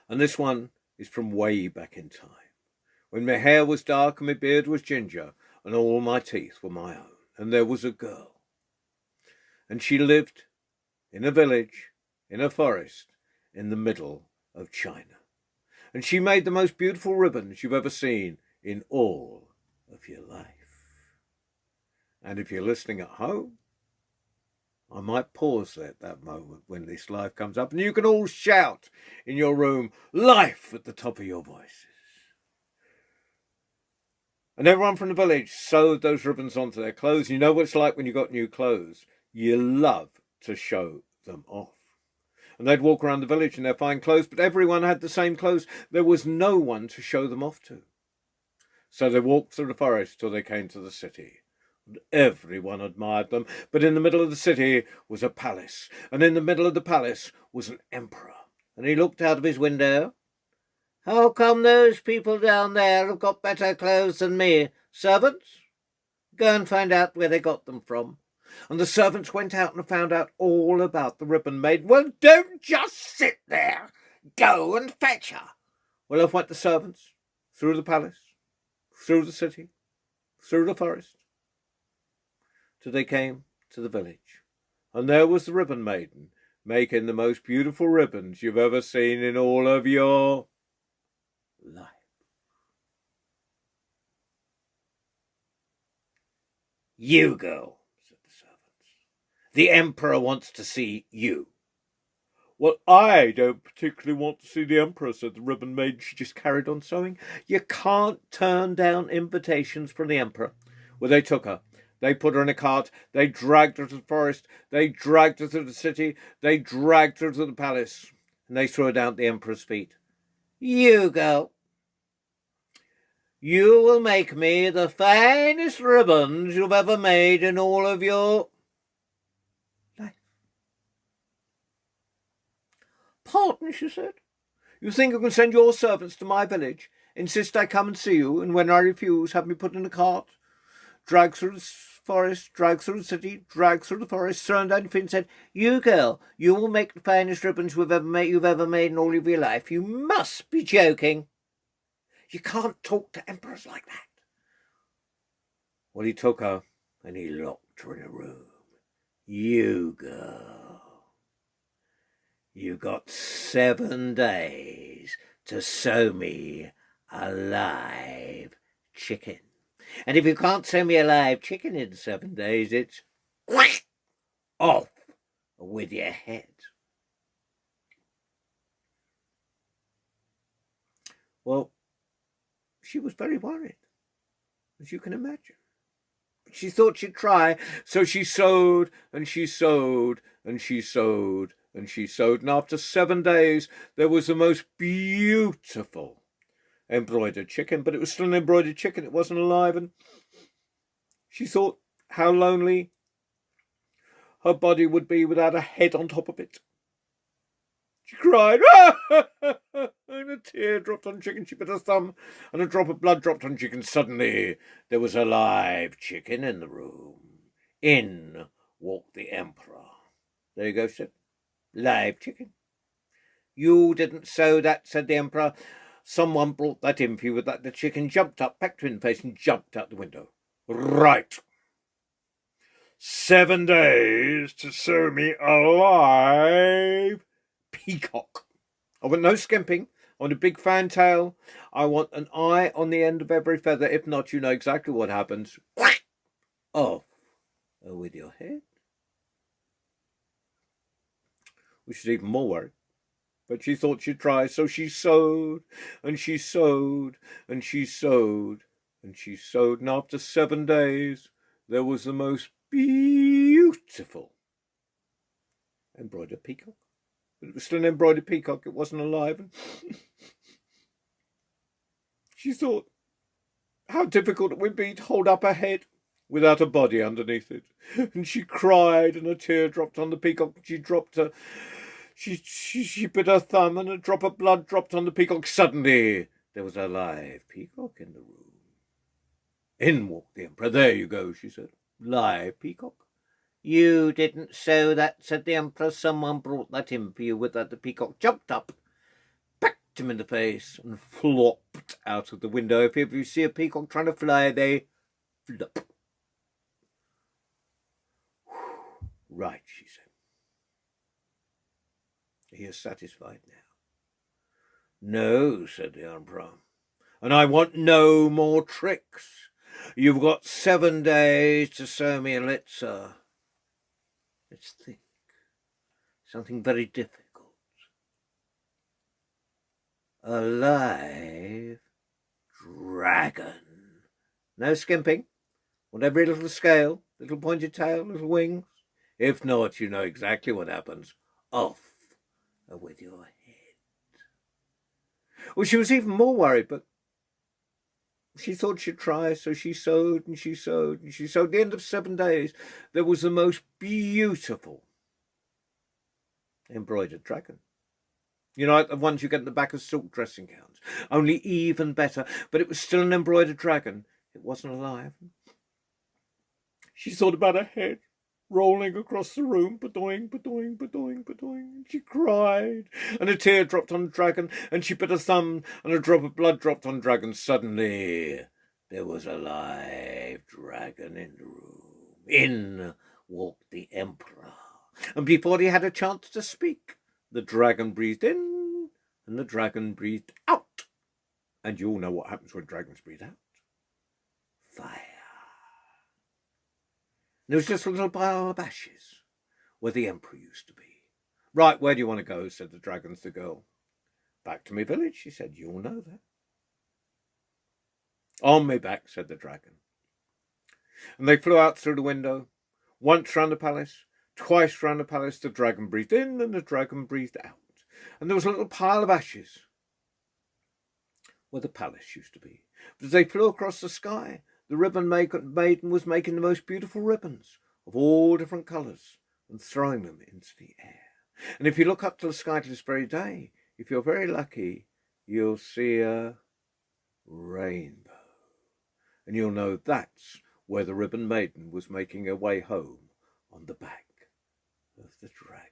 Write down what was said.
And this one is from way back in time, when my hair was dark and my beard was ginger and all my teeth were my own. And there was a girl, and she lived in a village, in a forest, in the middle of China. And she made the most beautiful ribbons you've ever seen in all of your life. And if you're listening at home, I might pause at that moment when this live comes up, and you can all shout in your room, "Life!" at the top of your voices. And everyone from the village sewed those ribbons onto their clothes. You know what it's like when you got new clothes. You love to show them off. And they'd walk around the village in their fine clothes, but everyone had the same clothes. There was no one to show them off to. So they walked through the forest till they came to the city. And everyone admired them. But in the middle of the city was a palace. And in the middle of the palace was an emperor. And he looked out of his window. "How come those people down there have got better clothes than me? Servants, go and find out where they got them from." And the servants went out and found out all about the Ribbon Maiden. "Well, don't just sit there. Go and fetch her." Well, off went the servants, through the palace, through the city, through the forest, till they came to the village. And there was the Ribbon Maiden, making the most beautiful ribbons you've ever seen in all of your life. "You go," said the servants. "The emperor wants to see you." "Well, I don't particularly want to see the emperor," said the Ribbon Maiden. She just carried on sewing. "You can't turn down invitations from the emperor." Well, they took her. They put her in a cart. They dragged her to the forest. They dragged her to the city. They dragged her to the palace. And they threw her down at the emperor's feet. "You go. You will make me the finest ribbons you've ever made in all of your life." "Pardon," she said. "You think you can send your servants to my village, insist I come and see you, and when I refuse, have me put in a cart, drag through the forest, drag through the city, drag through the forest, turned down your feet and said, 'You girl, you will make the finest ribbons you've ever made in all of your life'? You must be joking. You can't talk to emperors like that." Well, he took her and he locked her in a room. "You girl, you got 7 days to sew me a live chicken. And if you can't sew me a live chicken in 7 days, it's off with your head." Well, she was very worried, as you can imagine. She thought she'd try, so she sewed and she sewed and she sewed and she sewed. And after 7 days, there was the most beautiful embroidered chicken, but it was still an embroidered chicken. It wasn't alive. And she thought how lonely her body would be without a head on top of it. She cried, and a tear dropped on chicken. She bit her thumb, and a drop of blood dropped on chicken. Suddenly, there was a live chicken in the room. In walked the emperor. "There you go," said. "Live chicken." "You didn't sew that," said the emperor. "Someone brought that in for you." With that, the chicken jumped up, pecked her in the face, and jumped out the window. "Right. 7 days to sew me a live peacock. I want no skimping. I want a big fantail. I want an eye on the end of every feather. If not, you know exactly what happens. Off with your head." Which is even more worried. But she thought she'd try, so she sewed, and she sewed, and she sewed, and she sewed. And after 7 days, there was the most beautiful embroidered peacock. But it was still an embroidered peacock. It wasn't alive. And she thought how difficult it would be to hold up her head without a body underneath it. And she cried, and a tear dropped on the peacock. She dropped her. She bit her thumb, and a drop of blood dropped on the peacock. Suddenly, there was a live peacock in the room. In walked the emperor. "There you go," she said. "Live peacock." "You didn't sew that," said the emperor. "Someone brought that in for you." With that, the peacock jumped up, pecked him in the face and flopped out of the window. If you see a peacock trying to fly, they flop. Right, she said. He is satisfied now. No, said the Emperor, and I want no more tricks. You've got 7 days to sew me a litzer. Let's think. Something very difficult. A live dragon. No skimping. Want every little scale, little pointed tail, little wings. If not, you know exactly what happens. Off with your head. Well, she was even more worried, but she thought she'd try, so she sewed and she sewed and she sewed. At the end of 7 days, there was the most beautiful embroidered dragon. You know, like the ones you get in the back of silk dressing gowns. Only even better, but it was still an embroidered dragon. It wasn't alive. She thought about her head rolling across the room, ba-doing, ba-doing, ba-doing, ba-doing. She cried, and a tear dropped on the dragon, and she bit her thumb, and a drop of blood dropped on the dragon. Suddenly, there was a live dragon in the room. In walked the Emperor, and before he had a chance to speak, the dragon breathed in, and the dragon breathed out. And you all know what happens when dragons breathe out. Fire. There was just a little pile of ashes where the Emperor used to be. Right, where do you want to go? Said the dragon to the girl. Back to my village, she said. You all know that. On me back, said the dragon. And they flew out through the window. Once round the palace, twice round the palace. The dragon breathed in and the dragon breathed out. And there was a little pile of ashes where the palace used to be. But as they flew across the sky, the Ribbon Maiden was making the most beautiful ribbons of all different colours and throwing them into the air. And if you look up to the sky this very day, if you're very lucky, you'll see a rainbow. And you'll know that's where the Ribbon Maiden was making her way home on the back of the dragon.